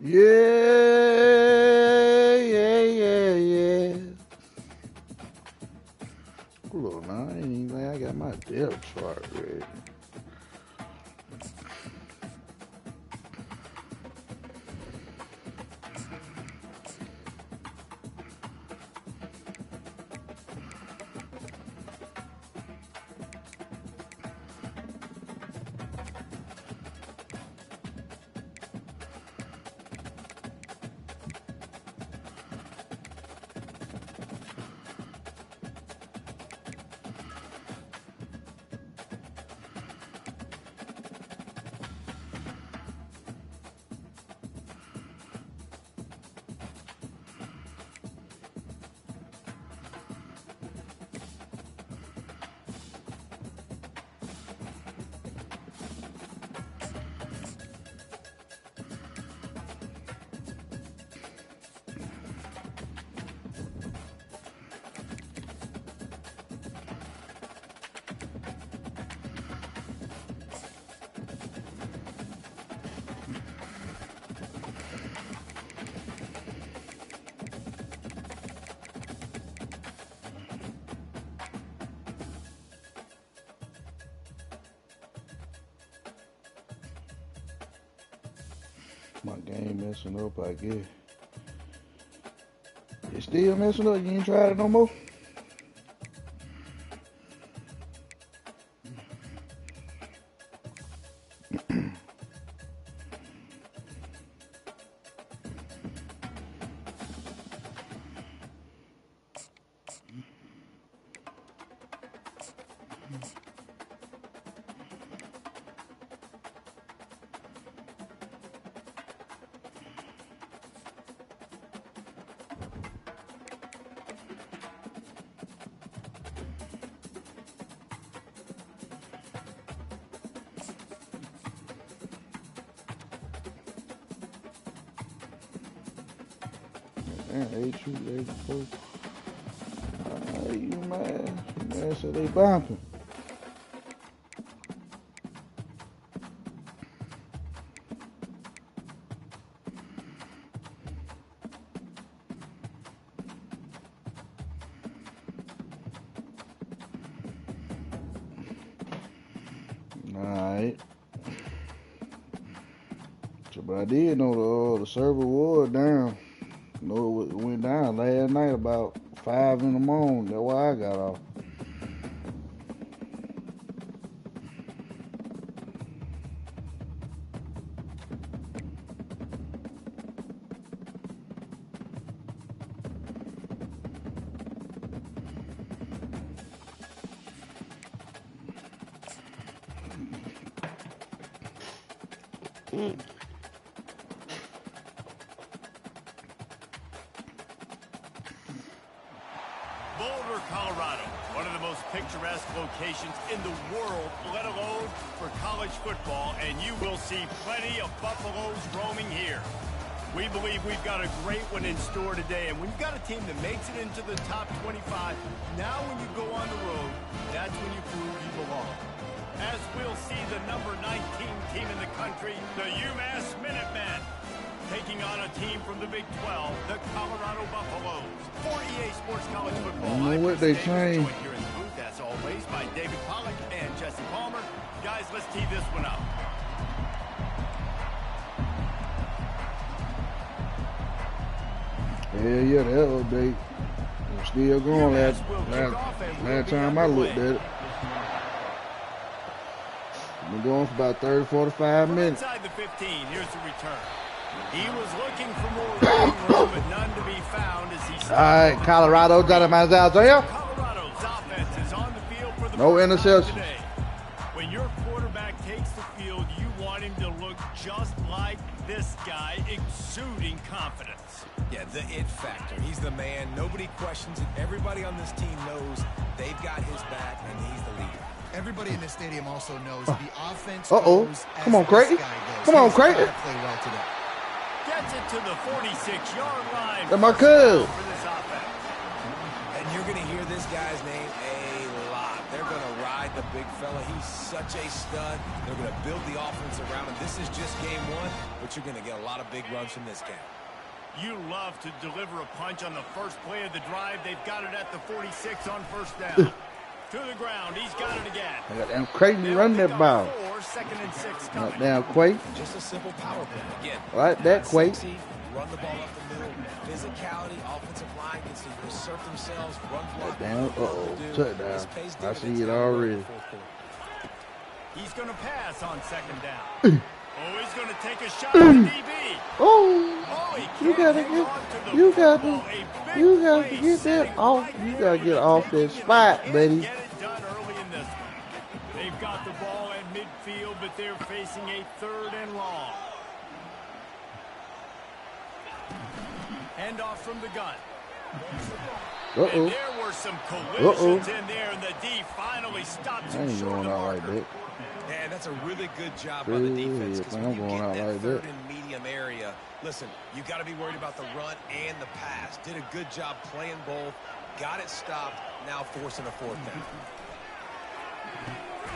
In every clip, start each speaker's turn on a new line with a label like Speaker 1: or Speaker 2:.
Speaker 1: Yeah. Hold on, now. I ain't even think I got my depth chart ready. My game messing up, I guess. It's still messing up. You ain't tried it no more? Man, 82, 84. Umass said they bumping. Alright. So, but I did know the server was down. No, it went down last night about 5 in the morning. That's why I got off.
Speaker 2: Boulder, Colorado, one of the most picturesque locations in the world, let alone for college football, and you will see plenty of Buffaloes roaming here. We believe we've got a great one in store today, and when you've got a team that makes it into the top 25, now when you go on the road, that's when you prove you belong. As we'll see the number 19 team in the country, the Umass Minutemen, taking on a team from the Big 12, the Colorado Buffaloes. 48 Sports College Football.
Speaker 1: I don't know what they changed.
Speaker 2: Joined here in the booth, as always, by David Pollack and Jesse Palmer. Guys, let's tee this one up.
Speaker 1: Hell yeah, that update is still going. Last time I looked at it. Been going for about 30, 45 minutes.
Speaker 2: Inside the 15, here's the return. He was looking for more room, but none to be found as he...
Speaker 1: All right, Colorado dynamite out there.
Speaker 2: Colorado's offense is on the field for the
Speaker 1: no
Speaker 2: first time
Speaker 1: interceptions.
Speaker 2: today. When your quarterback takes the field, you want him to look just like this guy, exuding confidence.
Speaker 3: Yeah, the it factor. He's the man. Nobody questions it. Everybody on this team knows they've got his back, and he's the leader.
Speaker 4: Everybody in the stadium also knows the offense
Speaker 1: Uh-oh.
Speaker 4: goes
Speaker 1: Come on,
Speaker 4: as
Speaker 1: Creighton.
Speaker 4: this guy goes.
Speaker 1: Come on,
Speaker 4: He's gotta
Speaker 1: Creighton.
Speaker 4: play well today.
Speaker 2: Gets it to the 46-yard line.
Speaker 1: That's my cuz.
Speaker 2: For this offense.
Speaker 3: And you're going to hear this guy's name a lot. They're going to ride the big fella. He's such a stud. They're going to build the offense around him. This is just game one, but you're going to get a lot of big runs from this game.
Speaker 2: You love to deliver a punch on the first play of the drive. They've got it at the 46 on first down. To the ground. He's got it again.
Speaker 1: I got damn Creighton run that ball.
Speaker 2: 2nd and 6 coming.
Speaker 1: Down Quake.
Speaker 3: Just a simple power play. Again,
Speaker 1: Like that, Quake.
Speaker 3: Run the ball up the middle. Physicality, offensive line gets to assert themselves. Run block.
Speaker 1: Down. Touchdown. I see it already.
Speaker 2: He's going to pass on 2nd down. Oh, he's going to take a shot at the DB.
Speaker 1: You gotta get that off. You gotta get off that spot, buddy.
Speaker 2: Get it done early in this one. They've got the ball at midfield, but they're facing a 3rd and long. Handoff from the gun. And there were some collisions in there, and the D finally stopped him short of the marker.
Speaker 3: And that's a really good job by the defense, because when you get that 3rd and medium area, listen, you got to be worried about the run and the pass. Did a good job playing both, got it stopped, now forcing a 4th down.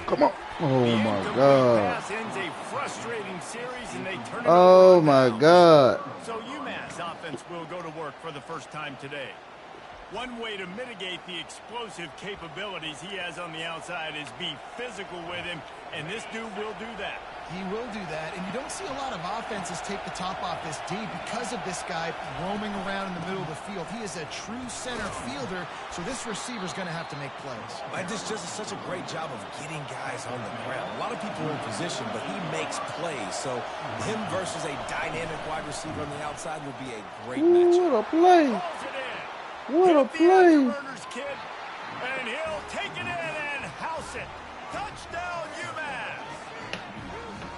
Speaker 1: Come on. Oh, my God.
Speaker 2: Pass ends a frustrating series, and they turn it
Speaker 1: Oh,
Speaker 2: over
Speaker 1: my
Speaker 2: now.
Speaker 1: God.
Speaker 2: So Umass offense will go to work for the first time today. One way to mitigate the explosive capabilities he has on the outside is be physical with him, and this dude will do that.
Speaker 4: He will do that, and you don't see a lot of offenses take the top off this D because of this guy roaming around in the middle of the field. He is a true center fielder, so this receiver's going to have to make plays.
Speaker 3: And this just is such a great job of getting guys on the ground. A lot of people are in position, but he makes plays, so him versus a dynamic wide receiver on the outside will be a great matchup.
Speaker 1: What a play. What a play.
Speaker 2: Kid, and he'll take it in and house it. Touchdown, Umass.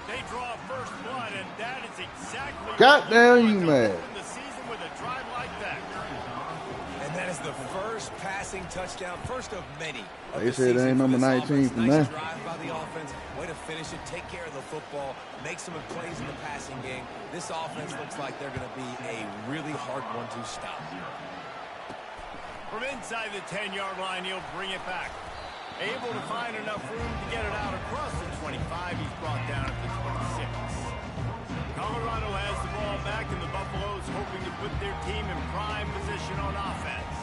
Speaker 2: They draw first blood, and that is exactly
Speaker 1: Goddamn Umass.
Speaker 2: the season with a drive like that.
Speaker 3: And that is the first passing touchdown, first of many.
Speaker 1: They said they ain't number 19 from
Speaker 3: nice
Speaker 1: that.
Speaker 3: drive by the offense, way to finish it, take care of the football, make some plays in the passing game. This offense looks like they're going to be a really hard one to stop.
Speaker 2: From inside the 10-yard line, he'll bring it back. Able to find enough room to get it out across the 25. He's brought down at the 26. Colorado has the ball back, and the Buffaloes hoping to put their team in prime position on offense.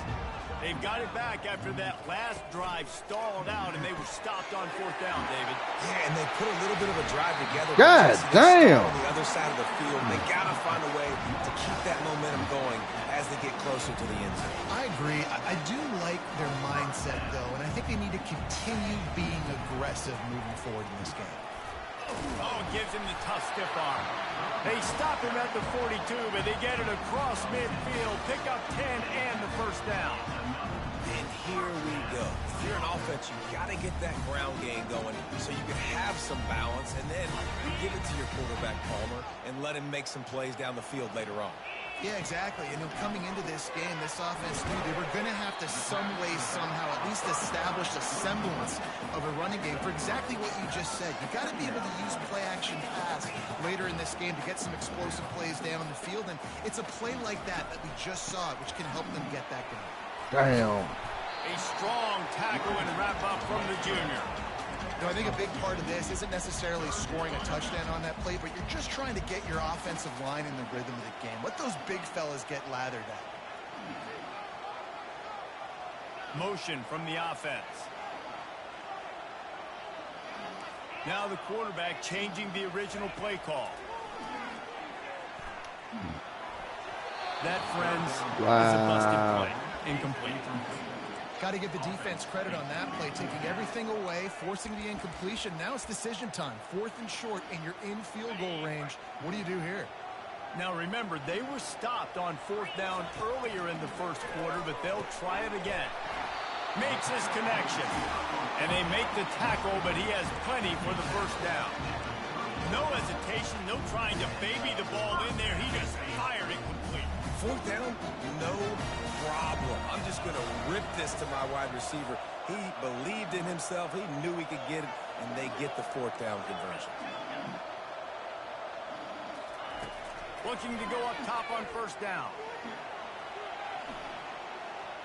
Speaker 2: They've got it back after that last drive stalled out, and they were stopped on 4th down, David.
Speaker 3: Yeah, and they put a little bit of a drive together.
Speaker 1: God damn.
Speaker 3: On the other side of the field, they got to find a way to keep that momentum going as they get closer to the end zone.
Speaker 4: I agree. I do like their mindset, though, and I think they need to continue being aggressive moving forward in this game.
Speaker 2: Oh, gives him the tough stiff arm. They stop him at the 42, but they get it across midfield, pick up 10 and the first down.
Speaker 3: And here we go. If you're an offense, you've got to get that ground game going so you can have some balance, and then you give it to your quarterback, Palmer, and let him make some plays down the field later on.
Speaker 4: Yeah, exactly. And coming into this game, this offense knew they were going to have to some way, somehow, at least establish a semblance of a running game for exactly what you just said. You got to be able to use play-action pass later in this game to get some explosive plays down the field. And it's a play like that we just saw, which can help them get that going.
Speaker 1: Damn.
Speaker 2: A strong tackle and wrap up from the junior.
Speaker 4: I think a big part of this isn't necessarily scoring a touchdown on that play, but you're just trying to get your offensive line in the rhythm of the game. Let those big fellas get lathered at.
Speaker 2: Motion from the offense. Now the quarterback changing the original play call. That, friends, is a busted play. Incomplete.
Speaker 4: Got to give the defense credit on that play, taking everything away, forcing the incompletion. Now it's decision time. 4th and short, and you're in field goal range. What do you do here?
Speaker 2: Now remember, they were stopped on 4th down earlier in the first quarter, but they'll try it again. Makes his connection. And they make the tackle, but he has plenty for the first down. No hesitation, no trying to baby the ball in there. He just fired it complete.
Speaker 3: 4th down, no problem. I'm just going to rip this to my wide receiver. He believed in himself. He knew he could get it, and they get the 4th down conversion.
Speaker 2: Looking to go up top on first down.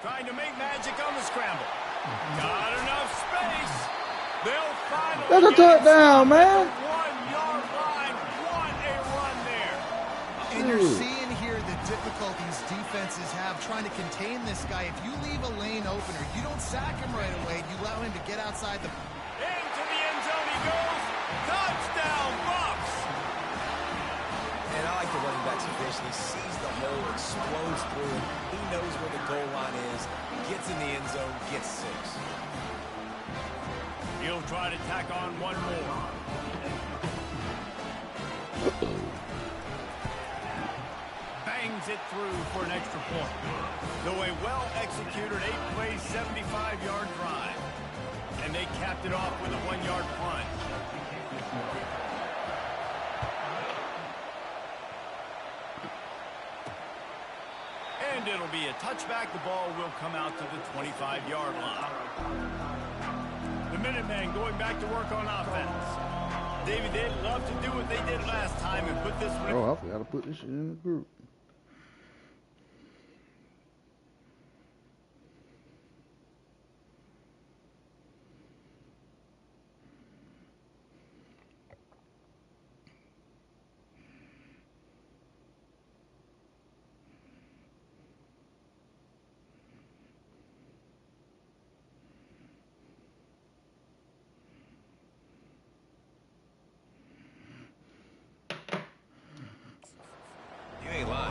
Speaker 2: Trying to make magic on the scramble. Got enough space.
Speaker 1: That's a touchdown, man.
Speaker 2: 1-yard line. What a run there.
Speaker 4: And you're seeing here the difficulties defenses have trying to contain this guy. If you leave a lane opener, you don't sack him right away. You allow him to get outside the...
Speaker 2: Into the end zone he goes. Touchdown, Bucks.
Speaker 3: And I like the running back's vision. He sees the hole, explodes through it. He knows where the goal line is. Gets in the end zone, gets 6.
Speaker 2: He'll try to tack on one more. Bangs it through for an extra point. So a well-executed 8-play, 75-yard drive. And they capped it off with a 1-yard punt. And it'll be a touchback. The ball will come out to the 25-yard line. The Minutemen going back to work on offense. David, they'd love to do what they did last time and put this one.
Speaker 1: Oh, I forgot to put this shit in the group.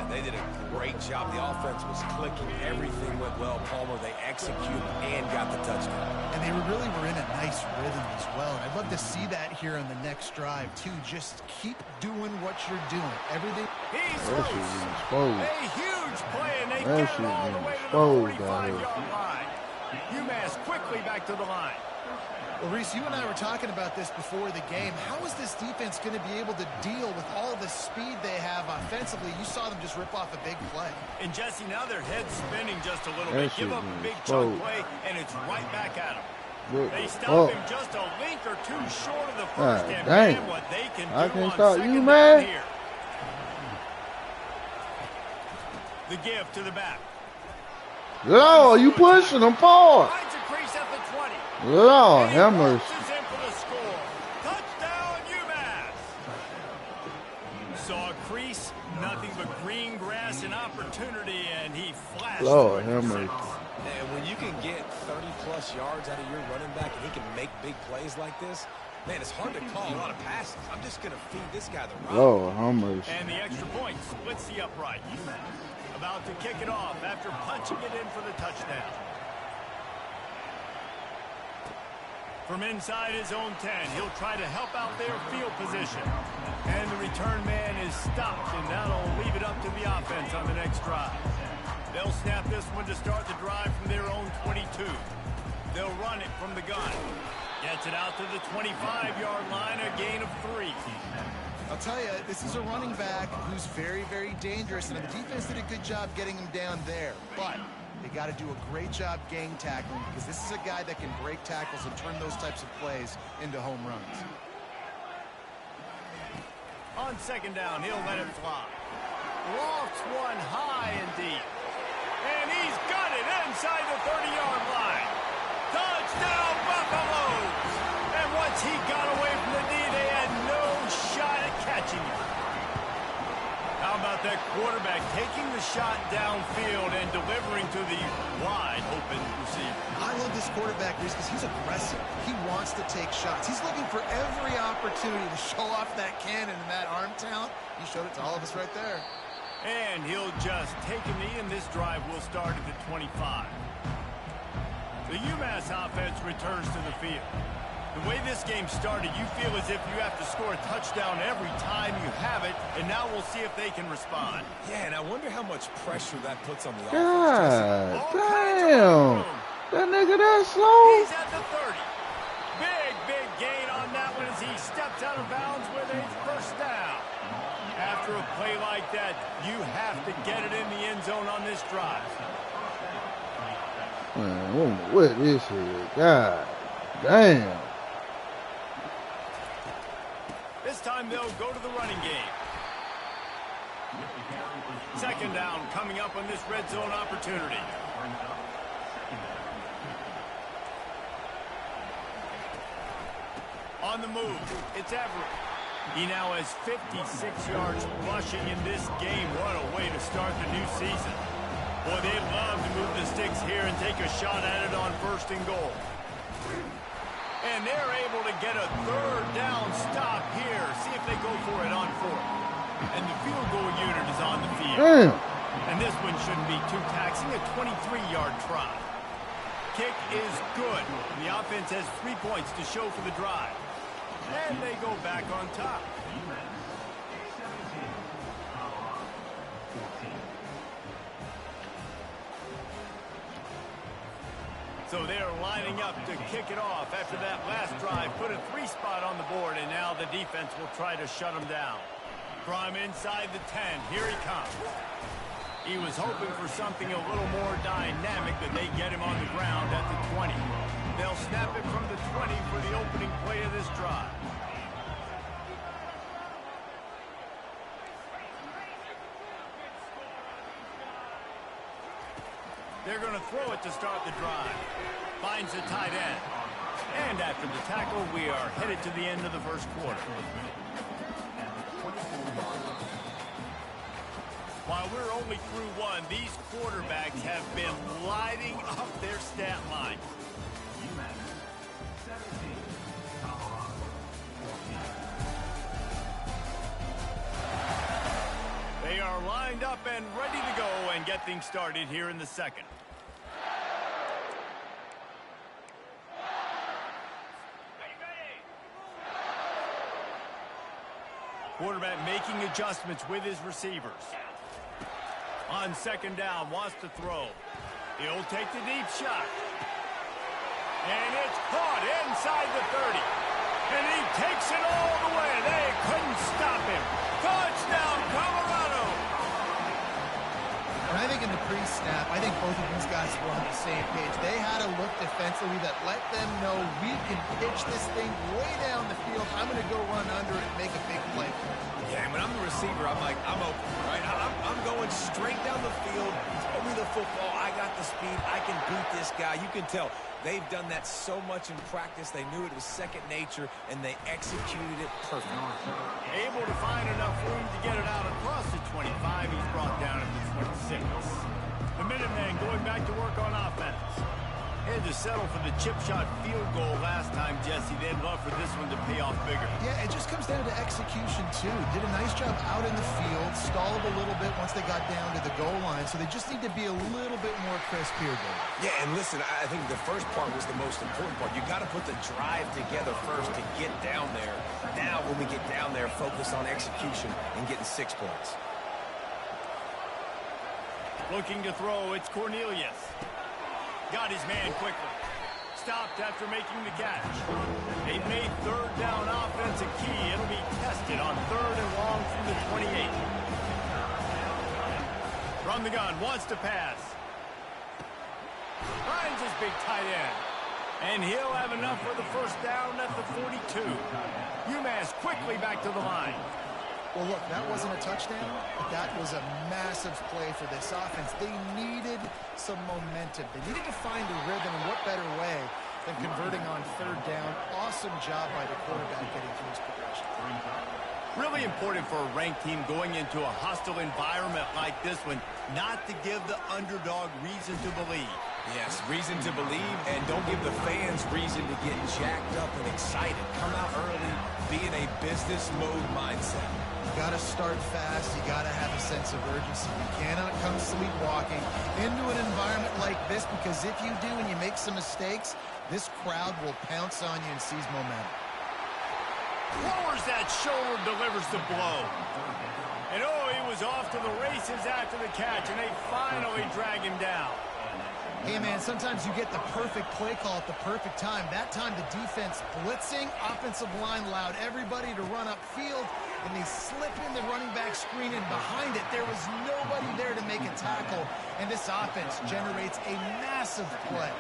Speaker 3: They did a great job. The offense was clicking. Everything went well. Palmer, they executed and got the touchdown. And they
Speaker 4: really were in a nice rhythm as well. And I'd love to see that here on the next drive, too. Just keep doing what you're doing. Everything.
Speaker 2: He's
Speaker 1: exposed.
Speaker 2: A huge play, and they get it all the way to the 45-yard line. Umass quickly back to the line.
Speaker 4: Well, Reese, you and I were talking about this before the game. How is this defense going to be able to deal with all the speed they have offensively? You saw them just rip off a big play.
Speaker 2: And, Jesse, now their head's spinning just a little bit. Give up a big chunk play, and it's right back at them. They stop him just a link or two short of the first. And man, what they can do on second down here. The give to the back.
Speaker 1: Oh, you pushing them forward.
Speaker 2: Finds a crease at the 20.
Speaker 1: Lord have mercy.
Speaker 2: Touchdown, Umass. Saw a crease, nothing but green grass and opportunity, and he flashed.
Speaker 1: Lord have mercy.
Speaker 3: And when you can get 30-plus yards out of your running back and he can make big plays like this, man, it's hard to call a lot of passes. I'm just going to feed this guy the rock.
Speaker 1: Lord have mercy.
Speaker 2: And the extra point splits the upright. About to kick it off after punching it in for the touchdown. From inside his own 10, he'll try to help out their field position. And the return man is stopped, and that'll leave it up to the offense on the next drive. They'll snap this one to start the drive from their own 22. They'll run it from the gun. Gets it out to the 25-yard line, a gain of 3.
Speaker 4: I'll tell you, this is a running back who's very, very dangerous, and the defense did a good job getting him down there. But they got to do a great job gang tackling because this is a guy that can break tackles and turn those types of plays into home runs.
Speaker 2: On second down, he'll let it fly. Lofts one high and deep. And he's got it inside the 30-yard line. Touchdown, Buffaloes! And once he got away from the knee, they had no shot at catching him. How about that quarterback taking the shot downfield and delivering to the wide open receiver?
Speaker 4: I love this quarterback because he's aggressive. He wants to take shots. He's looking for every opportunity to show off that cannon and that arm talent. He showed it to all of us right there.
Speaker 2: And he'll just take a knee, and this drive will start at the 25. The Umass offense returns to the field. The way this game started, you feel as if you have to score a touchdown every time you have it, and now we'll see if they can respond.
Speaker 3: Yeah, and I wonder how much pressure that puts on the
Speaker 1: God
Speaker 3: offense.
Speaker 1: damn. That nigga that slow?
Speaker 2: He's at the 30. Big gain on that one as he steps out of bounds with a first down. After a play like that, you have to get it in the end zone on this drive.
Speaker 1: Man, what is it? God damn.
Speaker 2: This time they'll go to the running game. Second down coming up on this red zone opportunity. On the move, it's Everett. He now has 56 yards rushing in this game. What a way to start the new season. Boy, they'd love to move the sticks here and take a shot at it on 1st and goal. And they're able to get a 3rd down stop here. See if they go for it on 4th. And the field goal unit is on the field.
Speaker 1: Damn.
Speaker 2: And this one shouldn't be too taxing, a 23-yard try. Kick is good. The offense has 3 points to show for the drive. And they go back on top. So they're lining up to kick it off after that last drive. Put a 3 spot on the board, and now the defense will try to shut them down. From inside the 10, here he comes. He was hoping for something a little more dynamic, that they get him on the ground at the 20. They'll snap it from the 20 for the opening play of this drive. They're going to throw it to start the drive. Finds the tight end. And after the tackle, we are headed to the end of the 1st quarter. While we're only through 1, these quarterbacks have been lighting up their stat line. They are lined up and ready to go and get things started here in the 2nd. Quarterback making adjustments with his receivers. On 2nd down, wants to throw. He'll take the deep shot. And it's caught inside the 30. And he takes it all the way. They couldn't stop him. Touchdown, Colorado!
Speaker 4: And I think in the pre-snap, I think both of these guys were on the same page. They had a look defensively that let them know we can pitch this thing way down the field. I'm going to go run under it and make a big play.
Speaker 3: Yeah, and when I'm the receiver, I'm like, I'm open, right? I'm going straight down the field. Throw me the football. I got the speed. I can beat this guy. You can tell they've done that so much in practice. They knew it was second nature, and they executed it perfectly.
Speaker 2: Able to find enough room to get it out across the 25. He's brought down at the 26. The Minutemen going back to work on offense. Had to settle for the chip shot field goal last time, Jesse. They'd love for this one to pay off bigger.
Speaker 4: Yeah, it just comes down to execution, too. Did a nice job out in the field, stalled a little bit once they got down to the goal line, so they just need to be a little bit more crisp here, Dave.
Speaker 3: Yeah, and listen, I think the first part was the most important part. You got to put the drive together first to get down there. Now, when we get down there, focus on execution and getting 6 points.
Speaker 2: Looking to throw, it's Cornelius. Got his man quickly. Stopped after making the catch. They've made 3rd down offense a key. It'll be tested on 3rd and long from the 28. From the gun, wants to pass. Finds his big tight end. And he'll have enough for the 1st down at the 42. Umass quickly back to the line.
Speaker 4: Well, look, that wasn't a touchdown, but that was a massive play for this offense. They needed some momentum. They needed to find a rhythm, and what better way than converting on 3rd down. Awesome job by the quarterback getting through his progression.
Speaker 2: Really important for a ranked team going into a hostile environment like this one, not to give the underdog reason to believe.
Speaker 3: Yes, reason to believe, and don't give the fans reason to get jacked up and excited. Come out early, be in a business mode mindset.
Speaker 4: You got to start fast. You got to have a sense of urgency. You cannot come sleepwalking into an environment like this, because if you do and you make some mistakes, this crowd will pounce on you and seize momentum.
Speaker 2: Lowers that shoulder, delivers the blow. And oh, he was off to the races after the catch, and they finally drag him down.
Speaker 4: Hey, man, sometimes you get the perfect play call at the perfect time. That time the defense blitzing, offensive line allowed everybody to run upfield, and they slip in the running back screen, and behind it there was nobody there to make a tackle, and this offense generates a massive play.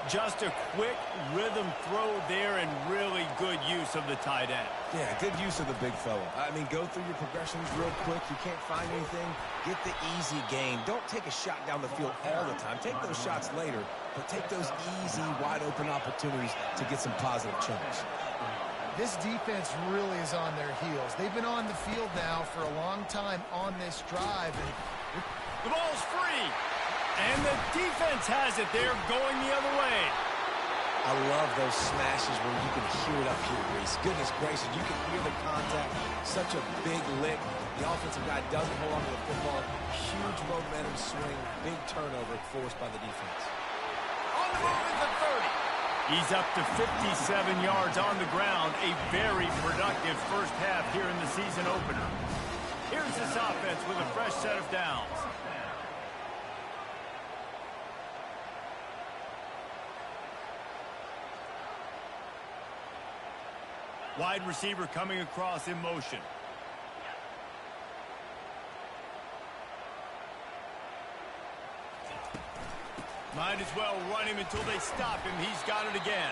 Speaker 2: Just a quick rhythm throw there, and really good use of the tight end.
Speaker 3: Yeah, good use of the big fella. I mean, go through your progressions real quick. You can't find anything, get the easy gain. Don't take a shot down the field all the time. Take those shots later, but take those easy, wide-open opportunities to get some positive chunks.
Speaker 4: This defense really is on their heels. They've been on the field now for a long time on this drive. And
Speaker 2: the ball's free. And the defense has it. They're going the other way.
Speaker 3: I love those smashes where you can hear it up here, Reese. Goodness gracious, you can hear the contact. Such a big lick. The offensive guy doesn't hold on to the football. Huge momentum swing. Big turnover forced by the defense.
Speaker 2: On the move at the 30. He's up to 57 yards on the ground. A very productive first half here in the season opener. Here's this offense with a fresh set of downs. Wide receiver coming across in motion. Might as well run him until they stop him. He's got it again.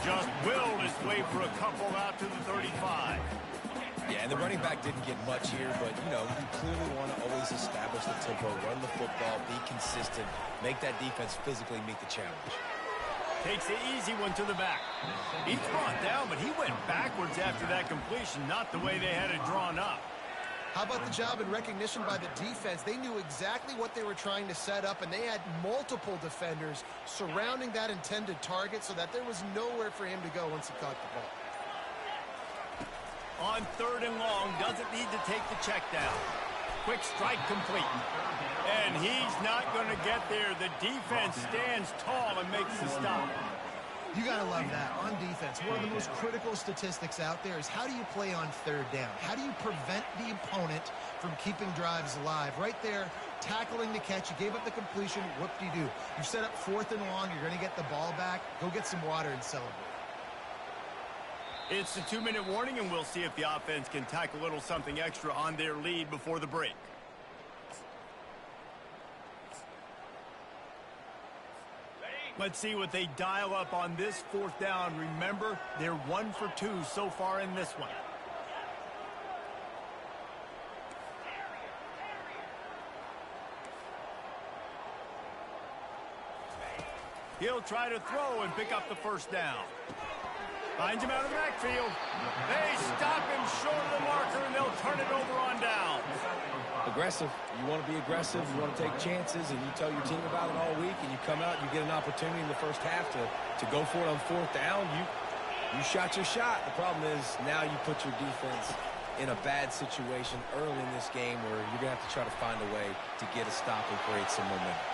Speaker 2: Just willed his way for a couple out to the 35.
Speaker 3: Yeah, and the running back didn't get much here, but, you know, you clearly want to always establish the tempo, run the football, be consistent, make that defense physically meet the challenge.
Speaker 2: Takes the easy one to the back. He's brought down, but he went backwards after that completion, not the way they had it drawn up.
Speaker 4: how about the job and recognition by the defense? They knew exactly what they were trying to set up, and they had multiple defenders surrounding that intended target so that there was nowhere for him to go once he caught the ball.
Speaker 2: On 3rd and long, doesn't need to take the check down. Quick strike complete. And he's not going to get there. The defense stands tall and makes the stop.
Speaker 4: You got to love that. On defense, one of the most critical statistics out there is how do you play on 3rd down? How do you prevent the opponent from keeping drives alive? Right there, tackling the catch. You gave up the completion. Whoop-de-doo. You set up 4th and long. You're going to get the ball back. Go get some water and celebrate.
Speaker 2: It's the 2-minute warning, and we'll see if the offense can tack a little something extra on their lead before the break. Let's see what they dial up on this 4th down. Remember, they're 1 for 2 so far in this one. He'll try to throw and pick up the 1st down. Finds him out of the backfield. They stop him short of the marker, and they'll turn it over on down.
Speaker 3: Aggressive. You want to be aggressive. You want to take chances, and you tell your team about it all week, and you come out and you get an opportunity in the first half to go for it on 4th down. You shot your shot. The problem is now you put your defense in a bad situation early in this game where you're going to have to try to find a way to get a stop and create some momentum.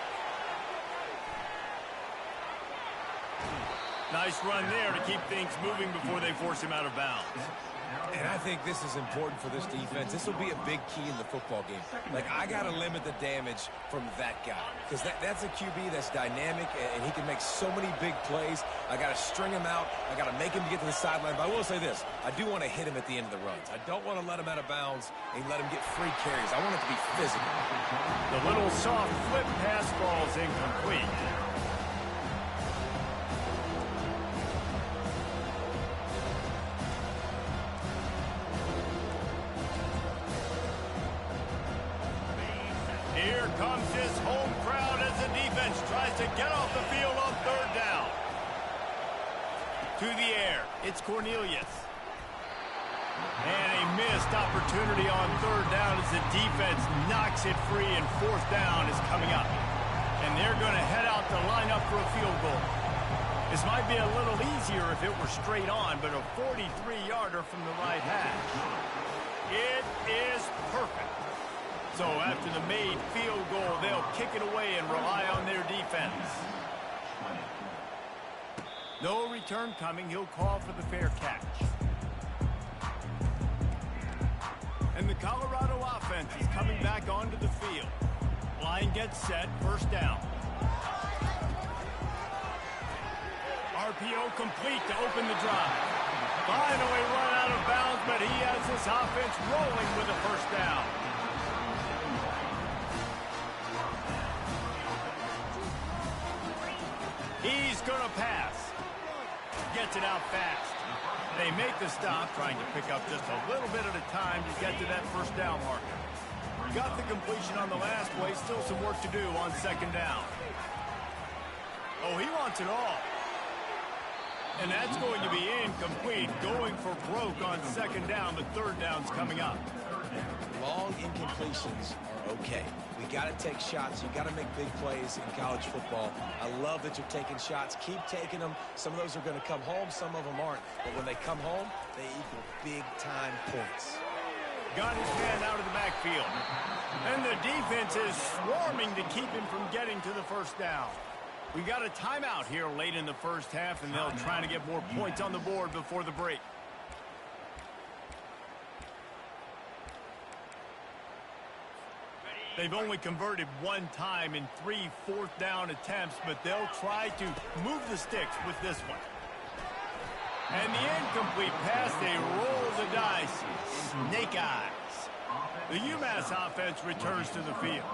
Speaker 2: Nice run there to keep things moving before they force him out of bounds.
Speaker 3: And I think this is important for this defense. This will be a big key in the football game. Like, I got to limit the damage from that guy. Because that's a QB that's dynamic, and he can make so many big plays. I got to string him out. I got to make him get to the sideline. But I will say this. I do want to hit him at the end of the runs. I don't want to let him out of bounds and let him get free carries. I want it to be physical.
Speaker 2: The little soft flip pass ball's incomplete. Here comes his home crowd as the defense tries to get off the field on 3rd down. To the air, it's Cornelius. And a missed opportunity on 3rd down as the defense knocks it free, and 4th down is coming up. And they're going to head out to line up for a field goal. This might be a little easier if it were straight on, but a 43-yarder from the right hash. It is perfect. So after the made field goal, they'll kick it away and rely on their defense. No return coming. He'll call for the fair catch. And the Colorado offense is coming back onto the field. Line gets set, 1st down. RPO complete to open the drive. Finally run out of bounds, but he has this offense rolling with a 1st down. He's going to pass. Gets it out fast. They make the stop, trying to pick up just a little bit at a time to get to that 1st down marker. Got the completion on the last play. Still some work to do on 2nd down. Oh, he wants it all. And that's going to be incomplete, going for broke on second down. The third down's coming up.
Speaker 3: Long incompletions are okay. We got to take shots. You got to make big plays in college football. I love that you're taking shots. Keep taking them. Some of those are going to come home. Some of them aren't. But when they come home, they equal big-time points.
Speaker 2: Got his man out of the backfield. And the defense is swarming to keep him from getting to the first down. We got a timeout here late in the first half, and they'll try to get more points on the board before the break. They've only converted one time in 3 fourth-down attempts, but they'll try to move the sticks with this one. And the incomplete pass, they roll the dice. Snake eyes. The Umass offense returns to the field.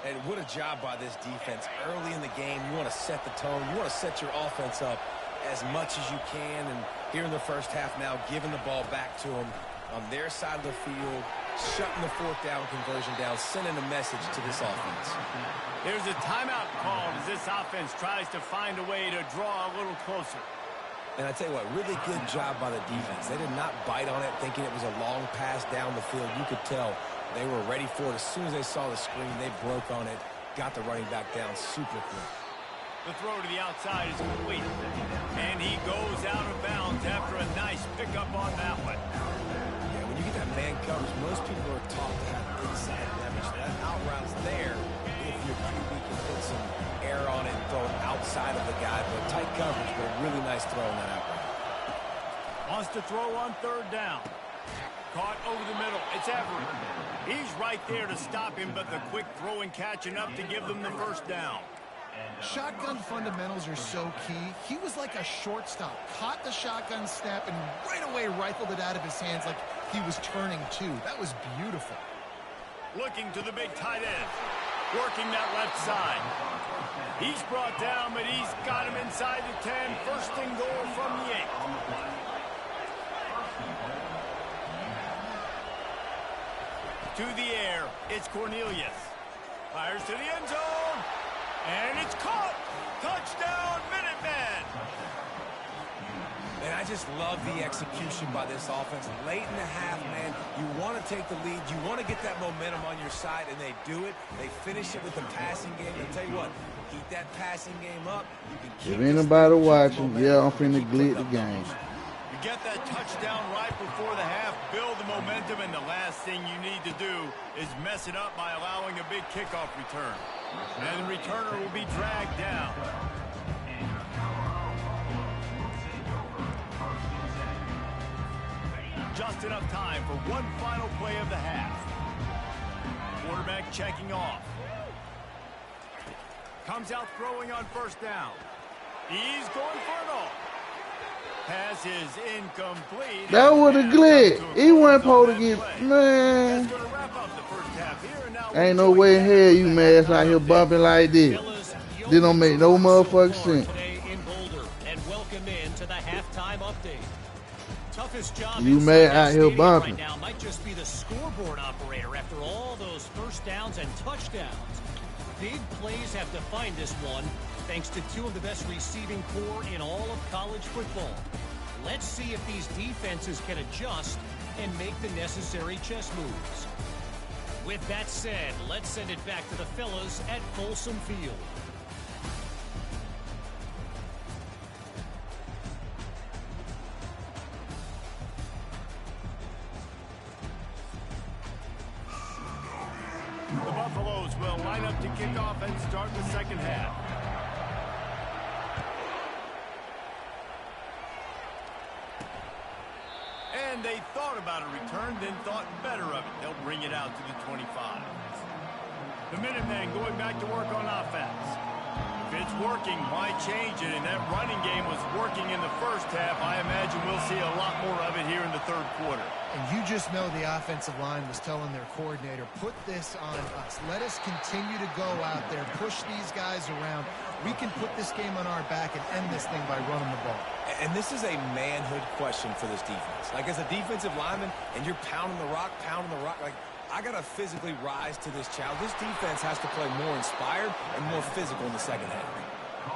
Speaker 3: And what a job by this defense. Early in the game, you want to set the tone. You want to set your offense up as much as you can. And here in the first half now, giving the ball back to them on their side of the field, shutting the fourth down conversion down, sending a message to this offense.
Speaker 2: There's a timeout called as this offense tries to find a way to draw a little closer.
Speaker 3: And I tell you what, really good job by the defense. They did not bite on it thinking it was a long pass down the field. You could tell they were ready for it. As soon as they saw the screen, they broke on it, got the running back down super quick.
Speaker 2: The throw to the outside is complete. And he goes out of bounds after a nice pickup on that one.
Speaker 3: Yeah, when you get that man coverage, most people are taught to have inside leverage. That out route's there if your QB can put some air on it and throw it outside of the guy. But tight coverage, but a really nice throw on that out route.
Speaker 2: Wants to throw on third down. Caught over the middle. It's Everett. He's right there to stop him, but the quick throw and catching up to give them the first down.
Speaker 4: Shotgun fundamentals are so key. He was like a shortstop. Caught the shotgun snap and right away rifled it out of his hands like he was turning two. That was beautiful.
Speaker 2: Looking to the big tight end. Working that left side. He's brought down, but he's got him inside the 10. First and goal from the 8. To the air, it's Cornelius. Fires to the end zone. And it's caught. Touchdown, Minutemen.
Speaker 3: And I just love the execution by this offense. Late in the half, man, you want to take the lead. You want to get that momentum on your side, and they do it. They finish it with the passing game. And tell you what, keep that passing game up. You can keep
Speaker 1: if anybody watching, yeah, I'm finna glitch the game.
Speaker 2: You get that touchdown right before the half, build the momentum, and the last thing you need to do is mess it up by allowing a big kickoff return. And the returner will be dragged down. Just enough time for one final play of the half. Quarterback checking off. Comes out throwing on first down. He's going for it all. Pass is incomplete.
Speaker 1: That was a glitch. He wasn't supposed to get, man.
Speaker 2: That's going to wrap up the first half here. And now
Speaker 1: Ain't no way in hell you mass out here bumping like this. This don't make no motherfucking sense.
Speaker 5: In Boulder, and welcome in to the halftime update. Toughest job
Speaker 1: You mad out here
Speaker 5: right
Speaker 1: bumping.
Speaker 5: now might just be the scoreboard operator after all those first downs and touchdowns. Big plays have defined this one, thanks to two of the best receiving core in all of college football. Let's see if these defenses can adjust and make the necessary chess moves. With that said, let's send it back to the fellas at Folsom Field.
Speaker 2: the Buffaloes will line up to kick off and start the second half. And they thought about a return, then thought better of it. They'll bring it out to the 25. The Minutemen going back to work on offense. If it's working, why change it? And that running game was working in the first half. I imagine we'll see a lot more of it here in the third quarter.
Speaker 4: And you just know the offensive line was telling their coordinator, put this on us. Let us continue to go out there, push these guys around. We can put this game on our back and end this thing by running the ball.
Speaker 3: And this is a manhood question for this defense. Like, as a defensive lineman, and you're pounding the rock, like, I got to physically rise to this challenge. This defense has to play more inspired and more physical in the second half.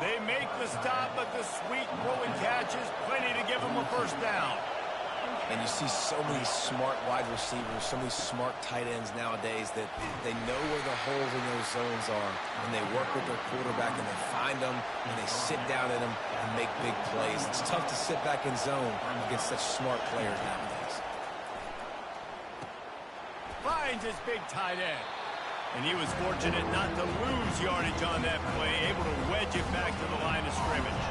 Speaker 2: They make the stop, but the sweet throw and catch is plenty to give them a first down.
Speaker 3: And you see so many smart wide receivers, so many smart tight ends nowadays that they know where the holes in those zones are, and they work with their quarterback, and they find them, and they sit down in them and make big plays. It's tough to sit back in zone against such smart players nowadays.
Speaker 2: Finds his big tight end. And he was fortunate not to lose yardage on that play, able to wedge it back to the line of scrimmage.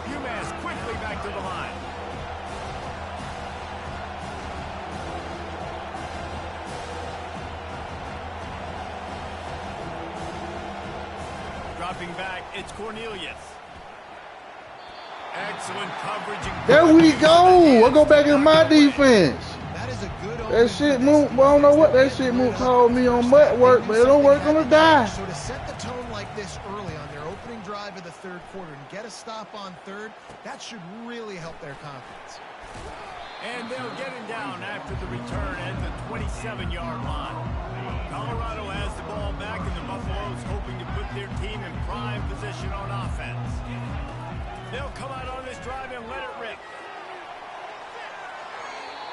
Speaker 2: Umass quickly back to the line. Dropping back, it's Cornelius. Excellent coverage. And
Speaker 1: there we go. I'll go back in my defense.
Speaker 4: That is a good
Speaker 1: that shit move. Well, I don't know what that shit move called me on mutt work, but it don't work on the die.
Speaker 4: So to set the tone like this early on their opening drive of the third quarter and get a stop on third, that should really help their confidence.
Speaker 2: And they'll get him down after the return at the 27-yard line. Colorado has the ball back, and the Buffaloes hoping to put their team in prime position on offense. They'll come out on this drive and let it rip.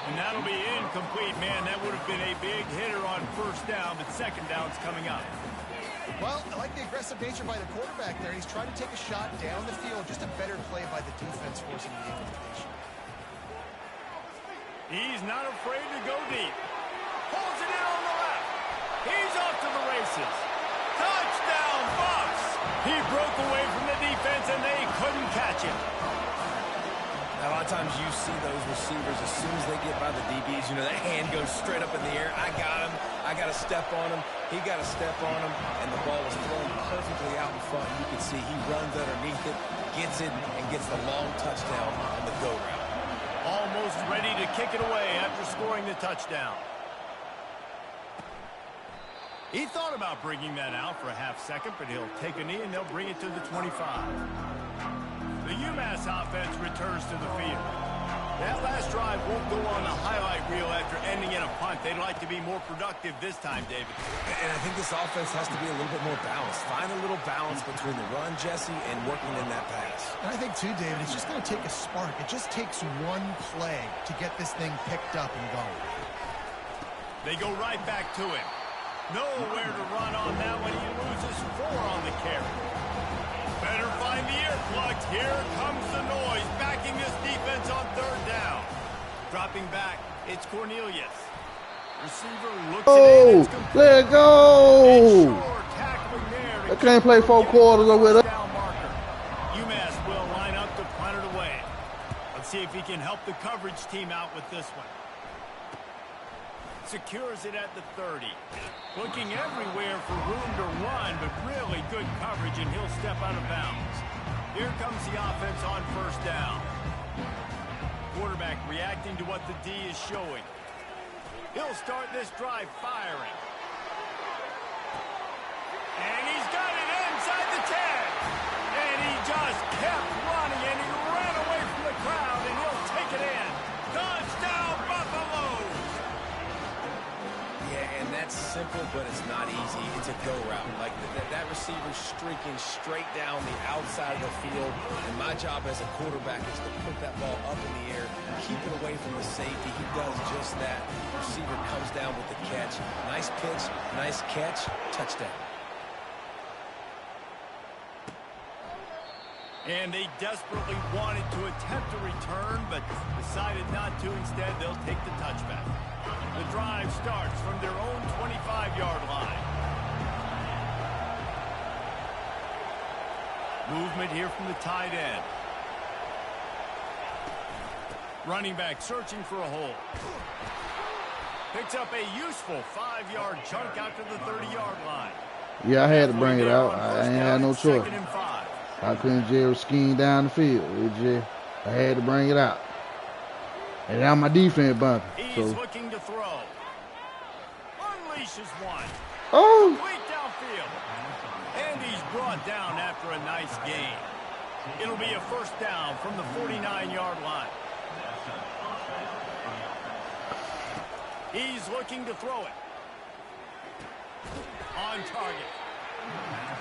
Speaker 2: And that'll be incomplete, man. That would have been a big hitter on first down, but second down's coming up.
Speaker 4: Well, I like the aggressive nature by the quarterback there. He's trying to take a shot down the field. Just a better play by the defense forcing the incompletion.
Speaker 2: He's not afraid to go deep. Pulls it in on the left. He's off to the races. Touchdown, Buffs! He broke away from the defense, and they couldn't catch him.
Speaker 3: Now, a lot of times you see those receivers, as soon as they get by the DBs, you know, that hand goes straight up in the air. I got him. I got to step on him. He got to step on him. And the ball was thrown perfectly out in front. You can see he runs underneath it, gets it, and gets the long touchdown on the go route.
Speaker 2: Almost ready to kick it away after scoring the touchdown. He thought about bringing that out for a half second, but he'll take a knee and they'll bring it to the 25. The Umass offense returns to the field. That last drive won't go on the highlight reel after ending in a punt. They'd like to be more productive this time, David.
Speaker 3: And I think this offense has to be a little bit more balanced. Find a little balance between the run, Jesse, and working in that pass.
Speaker 4: And I think, too, David, it's just going to take a spark. It just takes one play to get this thing picked up and going.
Speaker 2: They go right back to him. Nowhere to run on that one. He loses 4 on the carry. Better find the earplugs. Here comes the noise, backing this defense on third down. Dropping back, it's Cornelius. Receiver looks at it.
Speaker 1: Let go. I can't play 4 quarters with it.
Speaker 2: Umass will line up to punt it away. Let's see if he can help the coverage team out with this one. Secures it at the 30. Looking everywhere for room to run, but really good coverage, and he'll step out of bounds. Here comes the offense on first down. Quarterback reacting to what the D is showing. He'll start this drive firing. And he's got it inside the 10. And he just kept running, and he ran away from the crowd, and he'll take it in. Touchdown, Buffaloes!
Speaker 3: Yeah, and that's simple, but it's not easy. It's a go route. Like that receiver's streaking straight down the outside of the field, and my job as a quarterback is to put that ball up in the air, keep it away from the safety. He does just that. The receiver comes down with the catch. Nice pitch, nice catch, touchdown.
Speaker 2: And they desperately wanted to attempt a return, but decided not to. Instead, they'll take the touchback. The drive starts from their own 25-yard line. Movement here from the tight end. Running back searching for a hole. Picks up a useful 5-yard chunk out to the 30-yard line.
Speaker 1: Yeah, I had to bring it out. I ain't had no choice. I couldn't just skiing down the field. I had to bring it out. And now my defense bumping.
Speaker 2: He's looking to throw. Unleashes one.
Speaker 1: Oh!
Speaker 2: Complete downfield. And he's brought down after a nice gain. It'll be a first down from the 49-yard line. He's looking to throw it. On target.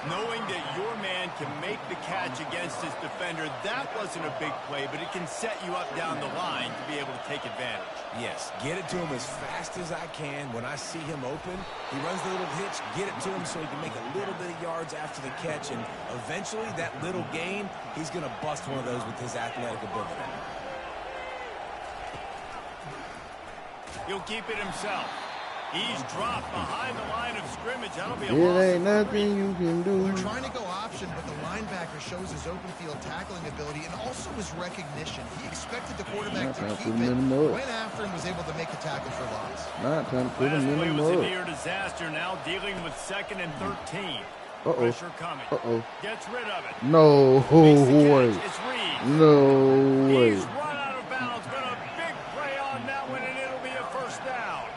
Speaker 2: Knowing that your man can make the catch against his defender, that wasn't a big play, but it can set you up down the line to be able to take advantage.
Speaker 3: Yes, get it to him as fast as I can. When I see him open, he runs the little hitch, get it to him so he can make a little bit of yards after the catch, and eventually that little gain, he's going to bust one of those with his athletic ability.
Speaker 2: He'll keep it himself. He's dropped behind the line of scrimmage. That'll be a
Speaker 1: It
Speaker 2: loss.
Speaker 1: ain't nothing you can do.
Speaker 4: They're trying to go option, but the linebacker shows his open field tackling ability and also his recognition. He expected the quarterback to keep it, went after him, was able to make the tackle for loss.
Speaker 1: Not trying to put him in the
Speaker 2: Last play was a
Speaker 1: mud.
Speaker 2: near disaster. Now dealing with 2nd and 13.
Speaker 1: Uh-oh.
Speaker 2: Pressure coming.
Speaker 1: Uh-oh.
Speaker 2: Gets rid of it.
Speaker 1: No way.
Speaker 2: It's Reed.
Speaker 1: No way.
Speaker 2: He's run out of bounds, but a big play on that one, and it'll be a first down.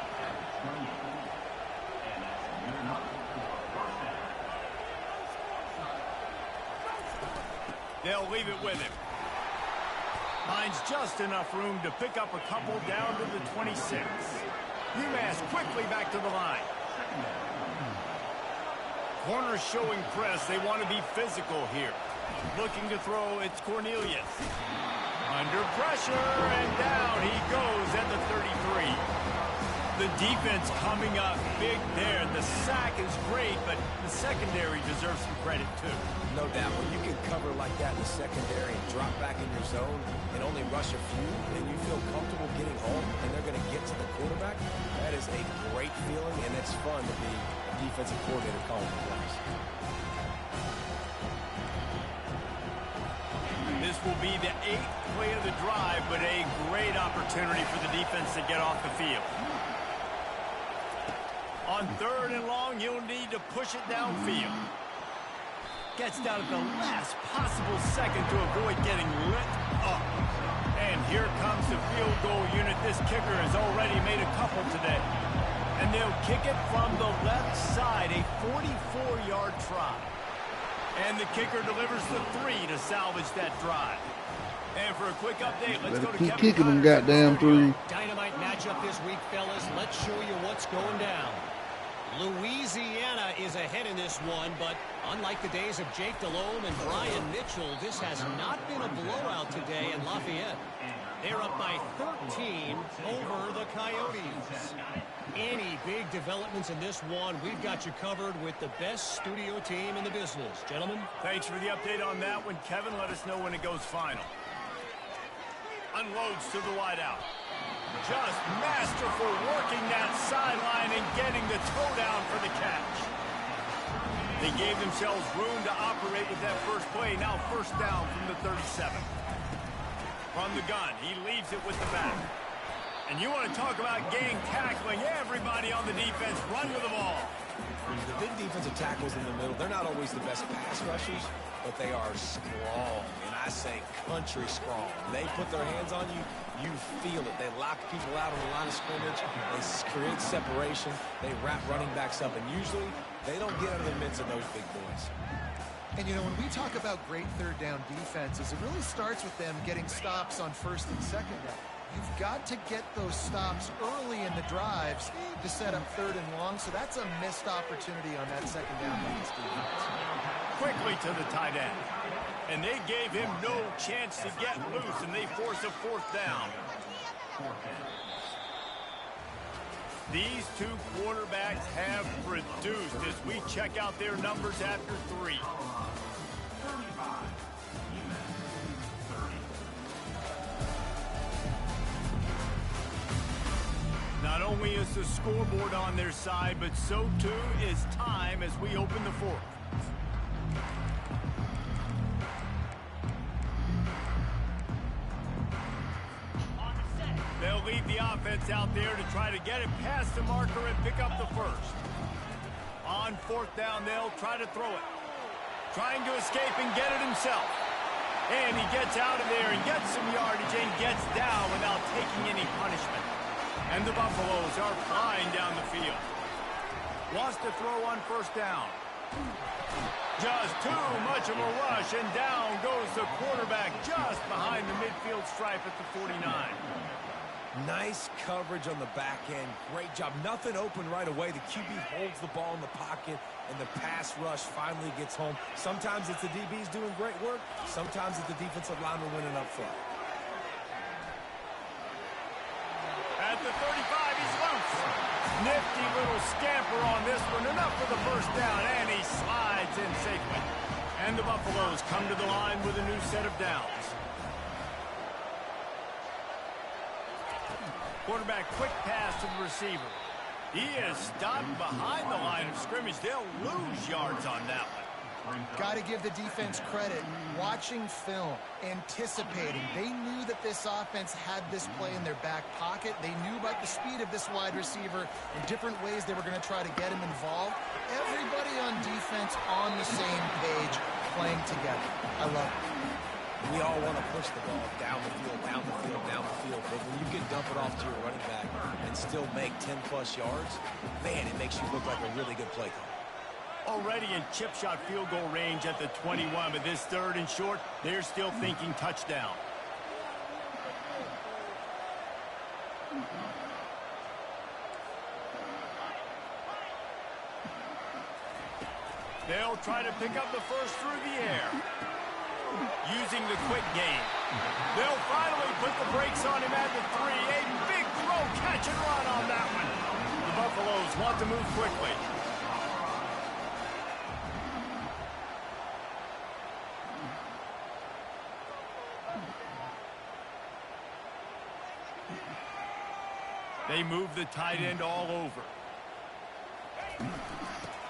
Speaker 2: They'll leave it with him. Finds just enough room to pick up a couple down to the 26. Umass quickly back to the line. Corners showing press. They want to be physical here. Looking to throw, it's Cornelius. Under pressure, and down he goes at the 33. The defense coming up big there. The sack is great, but the secondary deserves some credit too.
Speaker 3: No doubt. When you can cover like that in the secondary and drop back in your zone and only rush a few, and you feel comfortable getting home and they're going to get to the quarterback, that is a great feeling, and it's fun to be a defensive coordinator calling the plays.
Speaker 2: This will be the 8th play of the drive, but a great opportunity for the defense to get off the field. On 3rd and long, you'll need to push it downfield. Gets down at the last possible second to avoid getting lit up. And here comes the field goal unit. This kicker has already made a couple today. And they'll kick it from the left side, a 44-yard try. And the kicker delivers the 3 to salvage that drive. And for a quick update, let's go to
Speaker 1: keep
Speaker 2: Kevin
Speaker 1: kicking them
Speaker 2: Connors.
Speaker 1: goddamn 3.
Speaker 5: Dynamite matchup this week, fellas. Let's show you what's going down. Louisiana is ahead in this one, but unlike the days of Jake Delhomme and Brian Mitchell, this has not been a blowout today in Lafayette. They're up by 13 over the Coyotes. Any big developments in this one, we've got you covered with the best studio team in the business. Gentlemen.
Speaker 2: Thanks for the update on that one, Kevin. Let us know when it goes final. Unloads to the wideout. Just masterful working that sideline and getting the toe down for the catch. They gave themselves room to operate with that first play. Now first down from the 37. From the gun, he leaves it with the back. And you want to talk about gang tackling. Everybody on the defense run with the ball.
Speaker 3: The big defensive tackles in the middle, they're not always the best pass rushers, but they are strong, and I say country strong. They put their hands on you, you feel it. They lock people out on the line of scrimmage. They create separation. They wrap running backs up, and usually they don't get under the mitts of those big boys.
Speaker 4: And, you know, when we talk about great third down defenses, it really starts with them getting stops on 1st and 2nd down. You've got to get those stops early in the drives to set up 3rd and long, so that's a missed opportunity on that 2nd down by this defense.
Speaker 2: Quickly to the tight end. And they gave him no chance to get loose, and they force a 4th down. These two quarterbacks have produced as we check out their numbers after 3. Not only is the scoreboard on their side, but so too is time as we open the 4th. They'll leave the offense out there to try to get it past the marker and pick up the 1st. On 4th down, they'll try to throw it. Trying to escape and get it himself. And he gets out of there and gets some yardage and gets down without taking any punishment. And the Buffaloes are flying down the field. Wants to throw on 1st down. Just too much of a rush, and down goes the quarterback just behind the midfield stripe at the 49.
Speaker 3: Nice coverage on the back end. Great job. Nothing open right away. The QB holds the ball in the pocket, and the pass rush finally gets home. Sometimes it's the DBs doing great work. Sometimes it's the defensive lineman winning up front.
Speaker 2: At the 35, he's loose. Nifty little scamper on this one. Enough for the first down, and he slides in safely. And the Buffaloes come to the line with a new set of downs. Quarterback quick pass to the receiver. He is stopped behind the line of scrimmage. They'll lose yards on that one.
Speaker 4: Got to give the defense credit. Watching film, anticipating. They knew that this offense had this play in their back pocket. They knew about the speed of this wide receiver and different ways they were going to try to get him involved. Everybody on defense on the same page, playing together. I love it.
Speaker 3: We all want to push the ball down the field, down the field, down the field. But when you can dump it off to your running back and still make 10-plus yards, man, it makes you look like a really good play call.
Speaker 2: Already in chip shot field goal range at the 21, but this third and short, they're still thinking touchdown. They'll try to pick up the first through the air. Using the quick game. They'll finally put the brakes on him at the 3. A big throw, catch and run on that one. The Buffaloes want to move quickly. They move the tight end all over.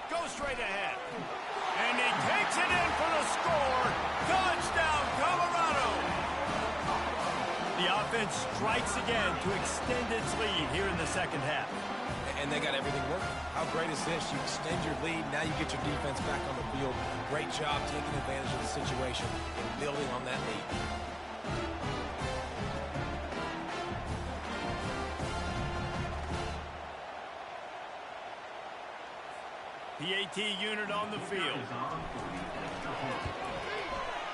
Speaker 2: Go straight ahead. And he takes it in for the score. Touchdown, Colorado. The offense strikes again to extend its lead here in the second half.
Speaker 3: And they got everything working. How great is this? You extend your lead. Now you get your defense back on the field. Great job taking advantage of the situation and building on that lead.
Speaker 2: The AT unit on the field.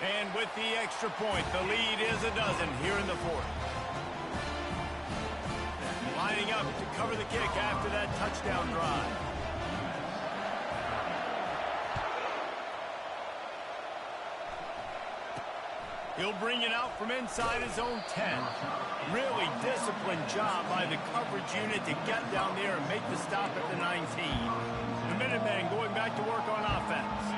Speaker 2: And with the extra point, the lead is a dozen here in the fourth. Lining up to cover the kick after that touchdown drive. He'll bring it out from inside his own 10. Really disciplined job by the coverage unit to get down there and make the stop at the 19. The Minutemen going back to work on offense.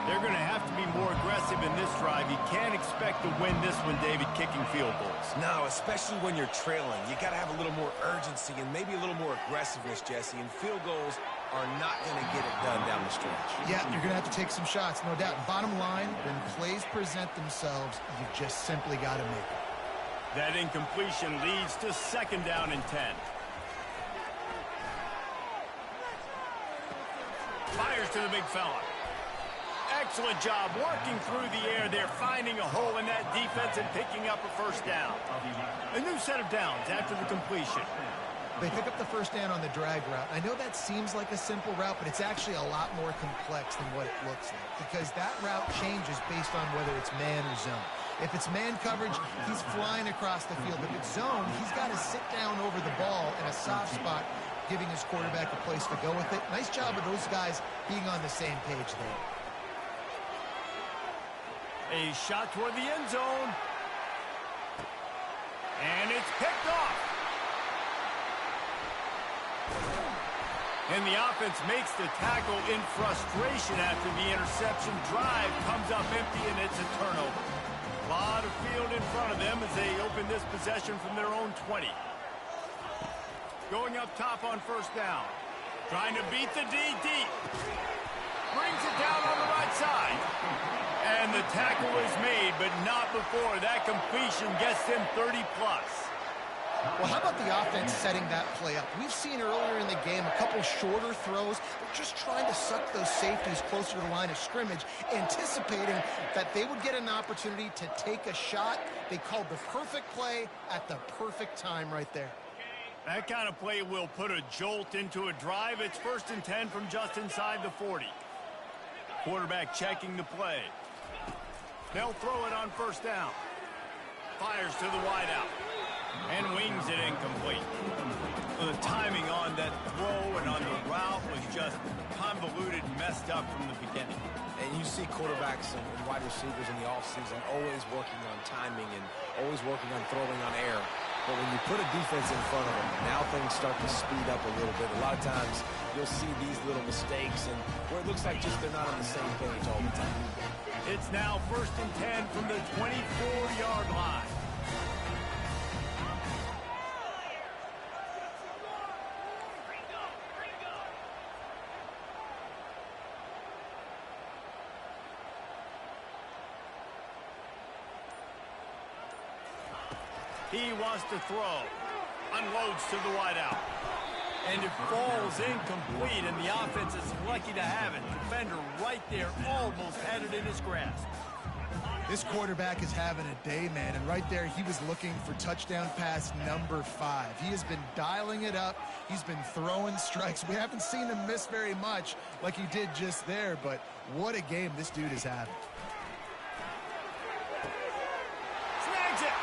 Speaker 2: They're going to have to be more aggressive in this drive. You can't expect to win this one, David, kicking field goals.
Speaker 3: No, especially when you're trailing. You got to have a little more urgency and maybe a little more aggressiveness, Jesse. And field goals are not going to get it done down the stretch.
Speaker 4: Yeah, you're going to have to take some shots, no doubt. Bottom line, when plays present themselves, you just simply got to make it.
Speaker 2: That incompletion leads to second down and 10. Fires to the big fella. Excellent job working through the air there, finding a hole in that defense and picking up a first down. A new set of downs after the completion.
Speaker 4: They pick up the first down on the drag route. I know that seems like a simple route, but it's actually a lot more complex than what it looks like because that route changes based on whether it's man or zone. If it's man coverage, he's flying across the field. If it's zone, he's got to sit down over the ball in a soft spot, giving his quarterback a place to go with it. Nice job of those guys being on the same page there.
Speaker 2: A shot toward the end zone. And it's picked off. And the offense makes the tackle in frustration after the interception. Drive comes up empty, and it's a turnover. A lot of field in front of them as they open this possession from their own 20. Going up top on first down. Trying to beat the D deep. Brings it down on the right side. And the tackle is made, but not before that completion gets them 30-plus.
Speaker 4: Well, how about the offense setting that play up? We've seen earlier in the game a couple shorter throws. They're just trying to suck those safeties closer to the line of scrimmage, anticipating that they would get an opportunity to take a shot. They called the perfect play at the perfect time right there.
Speaker 2: That kind of play will put a jolt into a drive. It's 1st and 10 from just inside the 40. Quarterback checking the play. They'll throw it on first down. Fires to the wideout. And wings it incomplete. Well, the timing on that throw and on the route was just convoluted, messed up from the beginning.
Speaker 3: And you see quarterbacks and wide receivers in the offseason always working on timing and always working on throwing on air. But when you put a defense in front of them, now things start to speed up a little bit. A lot of times you'll see these little mistakes and where it looks like just they're not on the same page all the time.
Speaker 2: It's now 1st and 10 from the 24-yard line. He wants to throw. Unloads to the wideout. And it falls incomplete, and the offense is lucky to have it. Defender right there almost had it in his grasp.
Speaker 4: This quarterback is having a day, man, and right there he was looking for touchdown pass number 5. He has been dialing it up. He's been throwing strikes. We haven't seen him miss very much like he did just there, but what a game this dude is having.
Speaker 2: Snags it,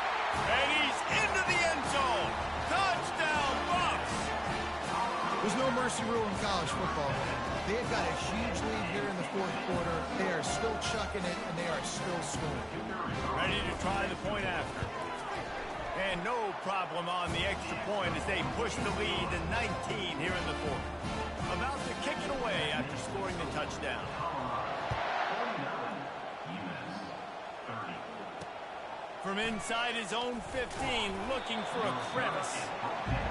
Speaker 2: and he's into the end zone. Touchdown, Bucks!
Speaker 4: There's no mercy rule in college football, man. They have got a huge lead here in the 4th quarter. They are still chucking it, and they are still scoring.
Speaker 2: Ready to try the point after. And no problem on the extra point as they push the lead to 19 here in the 4th. About to kick it away after scoring the touchdown. From inside his own 15, looking for a crevice.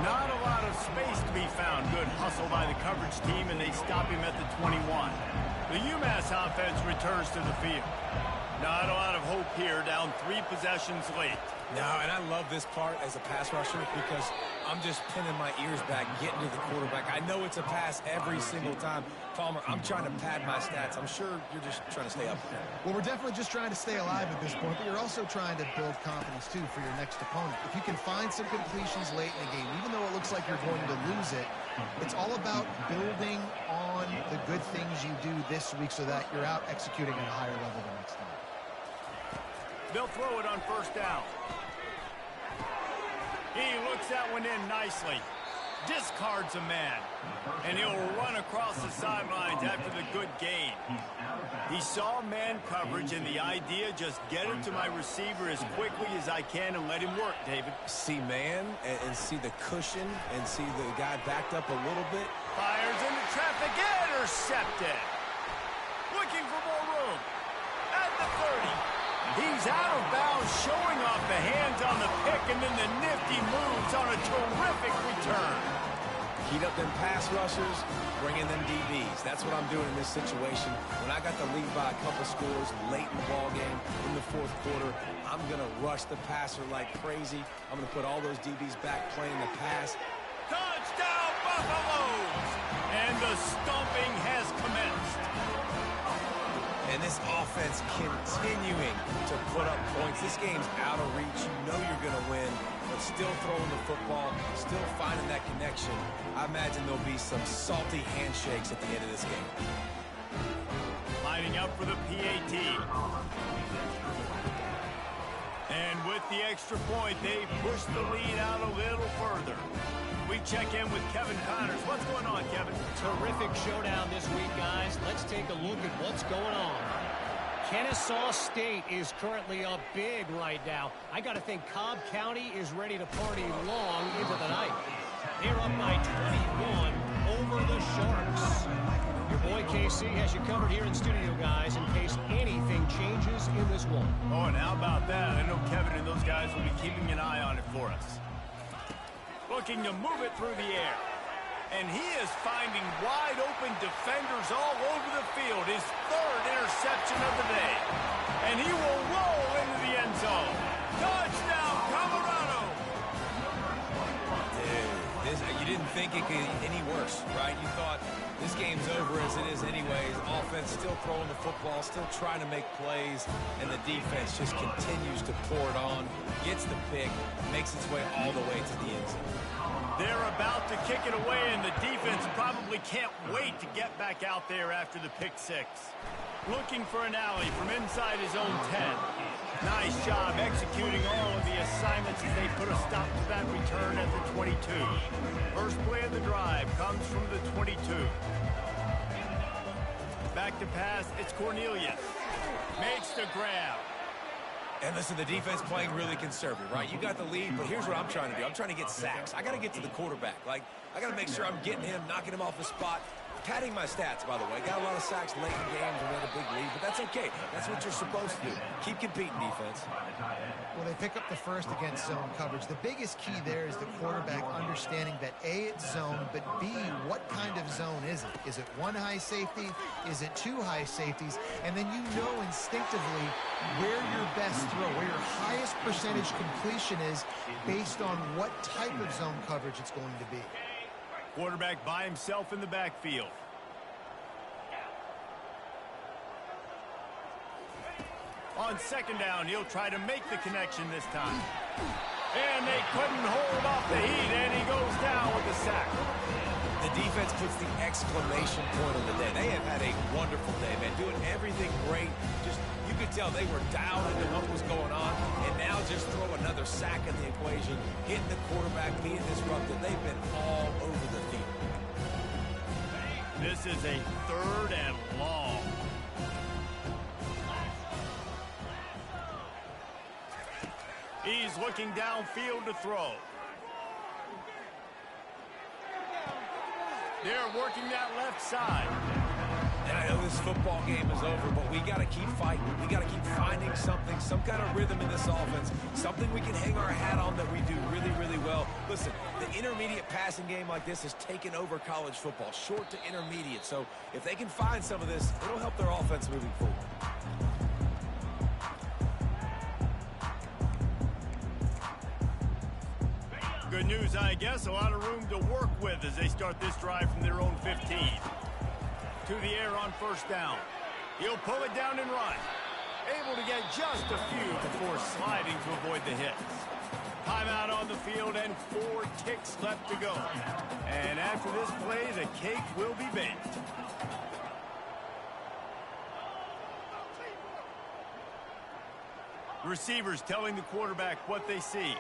Speaker 2: Not a lot of space to be found. Good hustle by the coverage team, and they stop him at the 21. The Umass offense returns to the field. Not a lot of hope here, down 3 possessions late.
Speaker 3: No, and I love this part as a pass rusher because I'm just pinning my ears back, getting to the quarterback. I know it's a pass every single time. Palmer, I'm trying to pad my stats. I'm sure you're just trying to stay up there.
Speaker 4: Well, we're definitely just trying to stay alive at this point, but you're also trying to build confidence, too, for your next opponent. If you can find some completions late in the game, even though it looks like you're going to lose it, it's all about building on the good things you do this week so that you're out executing at a higher level the next time.
Speaker 2: They'll throw it on 1st down. He looks that one in nicely. Discards a man. And he'll run across the sidelines after the good gain. He saw man coverage, and the idea, just get it to my receiver as quickly as I can and let him work, David.
Speaker 3: See man and see the cushion and see the guy backed up a little bit.
Speaker 2: Fires into traffic, intercepted. Looking for more room. At the 30. He's out of bounds, showing off the hands on the pick, and then the nifty moves on a terrific return.
Speaker 3: Heat up them pass rushers, bring in them DBs. That's what I'm doing in this situation. When I got the lead by a couple scores late in the ball game in the 4th quarter, I'm going to rush the passer like crazy. I'm going to put all those DBs back playing the pass.
Speaker 2: Touchdown, Buffaloes! And the stomping has commenced.
Speaker 3: And this offense continuing to put up points. This game's out of reach. You know you're going to win, but still throwing the football, still finding that connection. I imagine there'll be some salty handshakes at the end of this game.
Speaker 2: Lining up for the PAT. And with the extra point, they push the lead out a little further. We check in with Kevin Connors. What's going on, Kevin?
Speaker 5: Terrific showdown this week, guys. Let's take a look at what's going on. Kennesaw State is currently up big right now. I got to think Cobb County is ready to party long into the night. They're up by 21 over the Sharks. Your boy KC has you covered here in studio, guys, in case anything changes in this one.
Speaker 2: Oh, and how about that? I know Kevin and those guys will be keeping an eye on it for us. Looking to move it through the air. And he is finding wide-open defenders all over the field. His 3rd interception of the day. And he will roll into the end zone. Touchdown, Colorado!
Speaker 3: Dude, you didn't think it could get any worse, right? You thought this game's over as it is anyways. Offense still throwing the football, still trying to make plays, and the defense just continues to pour it on, gets the pick, makes its way all the way to the end zone.
Speaker 2: They're about to kick it away, and the defense probably can't wait to get back out there after the pick 6. Looking for an alley from inside his own 10. Nice job executing all of the assignments as they put a stop to that return at the 22. First play of the drive comes from the 22. Back to pass, it's Cornelius. Makes the grab.
Speaker 3: And listen, the defense playing really conservative, right? You got the lead, but here's what I'm trying to do. I'm trying to get sacks. I got to get to the quarterback. Like, I got to make sure I'm getting him, knocking him off the spot. Padding my stats, by the way. Got a lot of sacks late in games and had a big lead, but that's okay. That's what you're supposed to do. Keep competing, defense.
Speaker 4: Well, they pick up the first against zone coverage. The biggest key there is the quarterback understanding that A, it's zone, but B, what kind of zone is it? Is it one high safety? Is it two high safeties? And then you know instinctively where your best throw, where your highest percentage completion is based on what type of zone coverage it's going to be.
Speaker 2: Quarterback by himself in the backfield. On second down, he'll try to make the connection this time. And they couldn't hold off the heat, and he goes down with the sack.
Speaker 3: The defense puts the exclamation point on the day. They have had a wonderful day, man, doing everything great. Just, you could tell they were dialed into what was going on, and now just throw another sack in the equation, hitting the quarterback, being disrupted. They've been all over the field.
Speaker 2: This is a third and long. He's looking downfield to throw. They're working that left side.
Speaker 3: And I know this football game is over, but we got to keep fighting. We got to keep finding something, some kind of rhythm in this offense, something we can hang our hat on that we do really, really well. Listen, the intermediate passing game like this has taken over college football, short to intermediate. So if they can find some of this, it'll help their offense moving forward.
Speaker 2: Good news, I guess. A lot of room to work with as they start this drive from their own 15. To the air on first down. He'll pull it down and run. Able to get just a few before sliding to avoid the hits. Timeout on the field and 4 ticks left to go. And after this play, the cake will be baked. Receivers telling the quarterback what they see.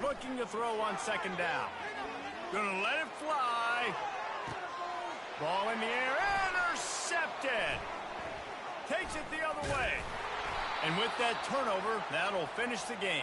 Speaker 2: Looking to throw on second down. Gonna let it fly. Ball in the air, intercepted. Takes it the other way. And with that turnover, that'll finish the game.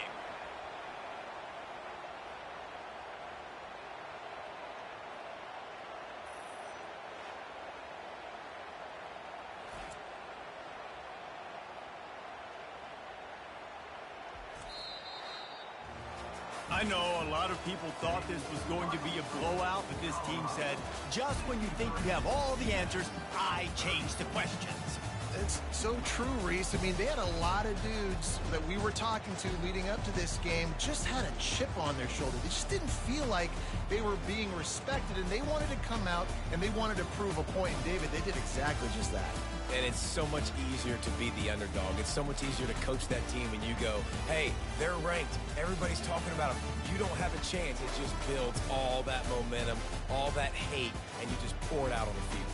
Speaker 2: I know a lot of people thought this was going to be a blowout, but this team said, just when you think you have all the answers, I change the questions.
Speaker 4: It's so true, Reese. I mean, they had a lot of dudes that we were talking to leading up to this game just had a chip on their shoulder. They just didn't feel like they were being respected, and they wanted to come out and they wanted to prove a point. And David, they did exactly just that.
Speaker 3: And it's so much easier to be the underdog. It's so much easier to coach that team when you go, hey, they're ranked. Everybody's talking about them. You don't have a chance. It just builds all that momentum, all that hate, and you just pour it out on the field.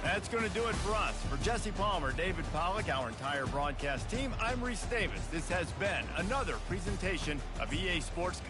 Speaker 2: That's going to do it for us. For Jesse Palmer, David Pollack, our entire broadcast team, I'm Reese Davis. This has been another presentation of EA Sports.